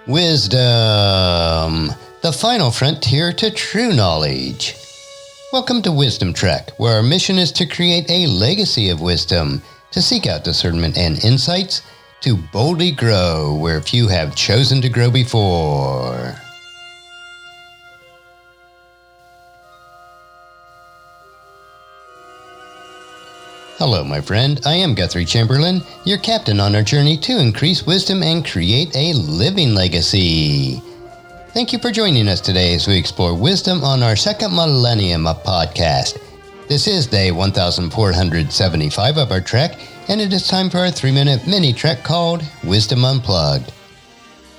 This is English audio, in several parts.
Wisdom, the final frontier to true knowledge. Welcome to Wisdom Trek, where our mission is to create a legacy of wisdom, to seek out discernment and insights, to boldly grow where few have chosen to grow before. Hello, my friend. I am Guthrie Chamberlain, your captain on our journey to increase wisdom and create a living legacy. Thank you for joining us today as we explore wisdom on our second millennium of podcast. This is day 1475 of our trek, and it is time for our 3-minute mini trek called Wisdom Unplugged.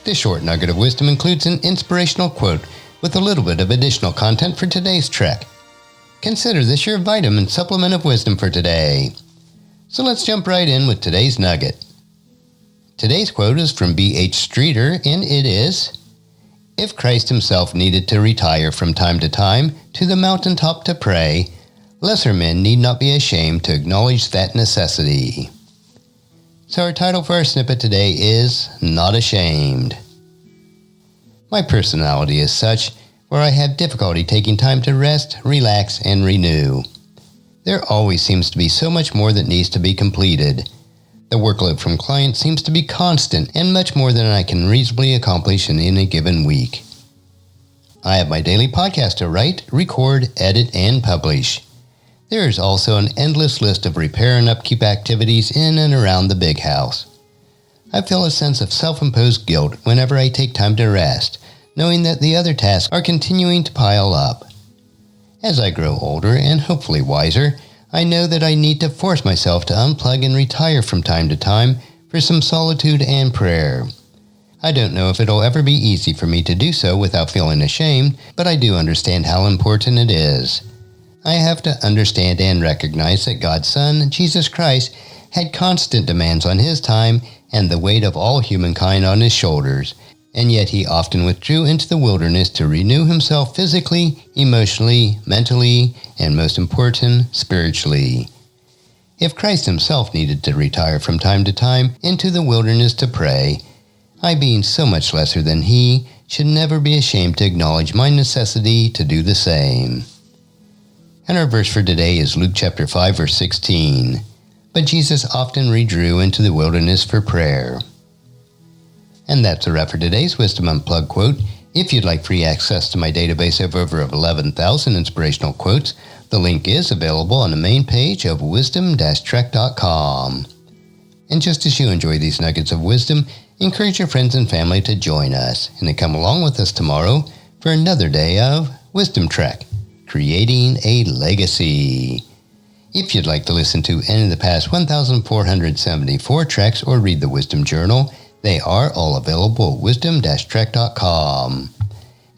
This short nugget of wisdom includes an inspirational quote with a little bit of additional content for today's trek. Consider this your vitamin supplement of wisdom for today. So let's jump right in with today's nugget. Today's quote is from B.H. Streeter, and it is, "If Christ himself needed to retire from time to time to the mountaintop to pray, lesser men need not be ashamed to acknowledge that necessity." So our title for our snippet today is Not Ashamed. My personality is such where I have difficulty taking time to rest, relax, and renew. There always seems to be so much more that needs to be completed. The workload from clients seems to be constant and much more than I can reasonably accomplish in any given week. I have my daily podcast to write, record, edit, and publish. There is also an endless list of repair and upkeep activities in and around the big house. I feel a sense of self-imposed guilt whenever I take time to rest, knowing that the other tasks are continuing to pile up. As I grow older and hopefully wiser, I know that I need to force myself to unplug and retire from time to time for some solitude and prayer. I don't know if it'll ever be easy for me to do so without feeling ashamed, but I do understand how important it is. I have to understand and recognize that God's Son, Jesus Christ, had constant demands on his time and the weight of all humankind on his shoulders, and yet he often withdrew into the wilderness to renew himself physically, emotionally, mentally, and most important, spiritually. If Christ himself needed to retire from time to time into the wilderness to pray, I, being so much lesser than he, should never be ashamed to acknowledge my necessity to do the same. And our verse for today is Luke chapter 5, verse 16. But Jesus often withdrew into the wilderness for prayer. And that's a wrap for today's Wisdom Unplugged quote. If you'd like free access to my database of over 11,000 inspirational quotes, the link is available on the main page of wisdom-trek.com. And just as you enjoy these nuggets of wisdom, encourage your friends and family to join us and to come along with us tomorrow for another day of Wisdom Trek, creating a legacy. If you'd like to listen to any of the past 1,474 treks or read the Wisdom Journal, they are all available at wisdom-trek.com.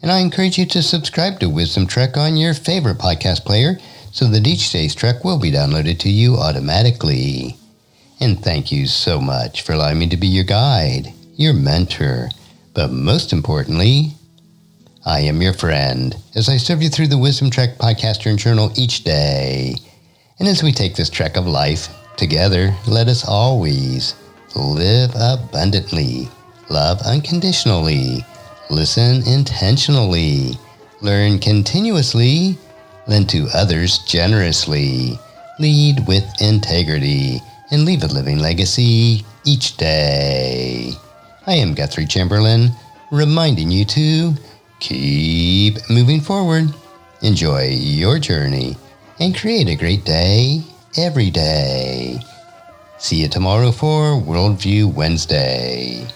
And I encourage you to subscribe to Wisdom Trek on your favorite podcast player so that each day's trek will be downloaded to you automatically. And thank you so much for allowing me to be your guide, your mentor, but most importantly, I am your friend as I serve you through the Wisdom Trek podcast and journal each day. And as we take this trek of life together, let us always live abundantly, love unconditionally, listen intentionally, learn continuously, lend to others generously, lead with integrity, and leave a living legacy each day. I am Guthrie Chamberlain, reminding you to keep moving forward, enjoy your journey, and create a great day every day. See you tomorrow for Worldview Wednesday.